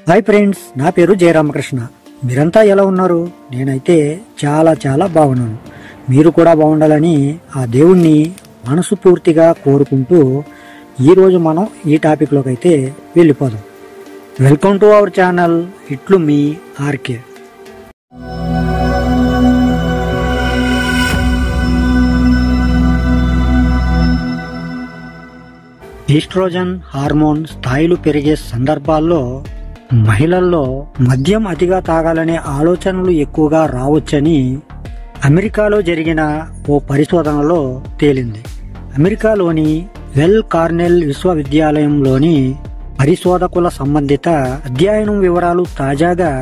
Hi friends, నా పేరు జయరామకృష్ణ. మీరంతా ఎలా ఉన్నారు? నేనైతే చాలా చాలా బాగున్నాను. మీరు కూడా బాగుండాలని ఆ దేవుణ్ణి మనస్ఫూర్తిగా కోరుకుంటూ ఈరోజు మనం ఈ టాపిక్లోకి అయితే వెళ్ళిపోదాం. వెల్కమ్ టు అవర్ ఛానల్ ఇట్లు మీ ఆర్కే. ఈస్ట్రోజన్ హార్మోన్ స్థాయిలు పెరిగే సందర్భాల్లో మహిళల్లో మద్యం అతిగా తాగాలనే ఆలోచనలు ఎక్కువగా రావచ్చని అమెరికాలో జరిగిన ఓ పరిశోధనలో తేలింది. అమెరికాలోని వెల్ కార్నెల్ విశ్వవిద్యాలయంలోని పరిశోధకుల సంబంధిత అధ్యయనం వివరాలు తాజాగా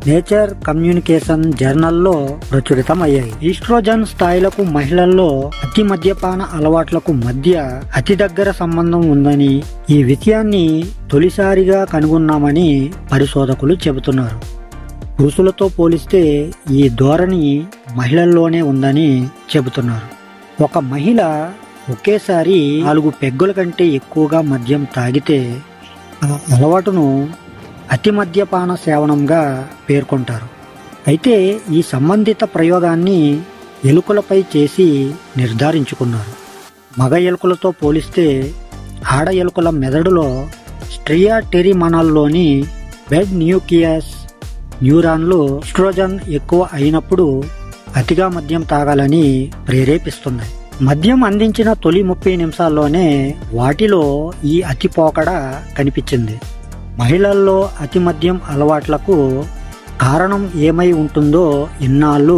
నేచర్ కమ్యూనికేషన్ జర్నల్లో ప్రచురితమయ్యాయి. ఈస్ట్రోజన్ స్థాయిలకు మహిళల్లో అతి మద్యపాన అలవాట్లకు మధ్య అతి దగ్గర సంబంధం ఉందని, ఈ విషయాన్ని తొలిసారిగా కనుగొన్నామని పరిశోధకులు చెబుతున్నారు. పురుషులతో పోలిస్తే ఈ ధోరణి మహిళల్లోనే ఉందని చెబుతున్నారు. ఒక మహిళ ఒకేసారి 4 పెగ్గుల కంటే ఎక్కువగా మద్యం తాగితే ఆ అలవాటును అతి మద్యపాన సేవనంగా పేర్కొంటారు. అయితే ఈ సంబంధిత ప్రయోగాన్ని ఎలుకలపై చేసి నిర్ధారించుకున్నారు. మగ ఎలుకలతో పోలిస్తే ఆడ ఎలుకల మెదడులో స్ట్రియా టెరిమనల్లోని బెడ్ న్యూక్లియస్ న్యూరాన్లు ఈస్ట్రోజన్ ఎక్కువ అయినప్పుడు అతిగా మద్యం తాగాలని ప్రేరేపిస్తున్నాయి. మద్యం అందించిన తొలి 30 నిమిషాల్లోనే వాటిలో ఈ అతి పోకడ కనిపించింది. మహిళల్లో అతి మద్యం అలవాట్లకు కారణం ఏమై ఉంటుందో ఇన్నాళ్ళు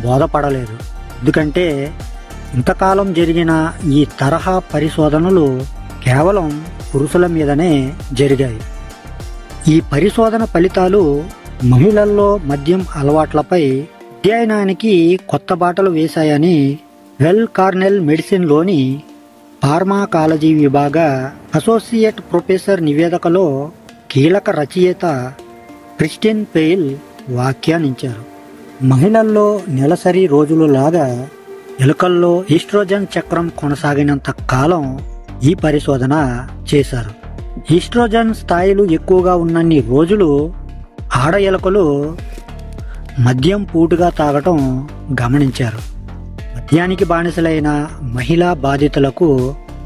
బోధపడలేదు. ఎందుకంటే ఇంతకాలం జరిగిన ఈ తరహా పరిశోధనలు కేవలం పురుషుల మీదనే జరిగాయి. ఈ పరిశోధన ఫలితాలు మహిళల్లో మద్యం అలవాట్లపై అధ్యయనానికి కొత్త బాటలు వేశాయని వెల్ కార్నెల్ మెడిసిన్లోని ఫార్మాకాలజీ విభాగ అసోసియేట్ ప్రొఫెసర్ నివేదికలో కీలక రచయిత క్రిస్టిన్ పెయిల్ వ్యాఖ్యానించారు. మహిళల్లో నెలసరి రోజులలాగా ఎలుకల్లో ఈస్ట్రోజన్ చక్రం కొనసాగినంత కాలం ఈ పరిశోధన చేశారు. ఈస్ట్రోజన్ స్థాయిలు ఎక్కువగా ఉన్నన్ని రోజులు ఆడ ఎలుకలు మద్యం పూటుగా తాగటం గమనించారు. మద్యానికి బానిసలైన మహిళా బాధితులకు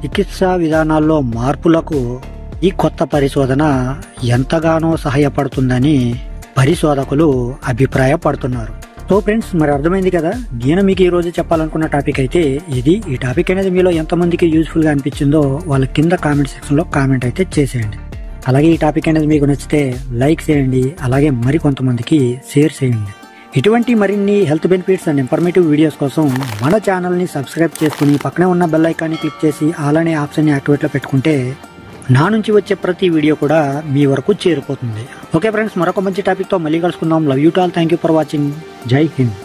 చికిత్సా విధానాల్లో మార్పులకు ఈ కొత్త పరిశోధన ఎంతగానో సహాయపడుతుందని పరిశోధకులు అభిప్రాయపడుతున్నారు. సో ఫ్రెండ్స్, మరి అర్థమైంది కదా, నేను మీకు ఈ రోజు చెప్పాలనుకున్న టాపిక్ అయితే ఇది. ఈ టాపిక్ అనేది మీలో ఎంతమందికి యూజ్ఫుల్ గా అనిపించిందో వాళ్ళ కింద కామెంట్ సెక్షన్ లో కామెంట్ అయితే చేసేయండి. అలాగే ఈ టాపిక్ అనేది మీకు నచ్చితే లైక్ చేయండి, అలాగే మరి కొంతమందికి షేర్ చేయండి. ఇటువంటి మరిన్ని health benefits and informative videos కోసం మన ఛానల్ని సబ్స్క్రైబ్ చేసుకుని పక్కనే ఉన్న బెల్ ఐకాన్ని క్లిక్ చేసి ఆల్ అనే ఆప్షన్ని యాక్టివేట్లో పెట్టుకుంటే నా నుంచి వచ్చే ప్రతి వీడియో కూడా మీ వరకు చేరిపోతుంది. ఓకే ఫ్రెండ్స్, మరొక మంచి టాపిక్తో మళ్ళీ కలుసుకుందాం. Love you to all. Thank you for watching. జై హింద్.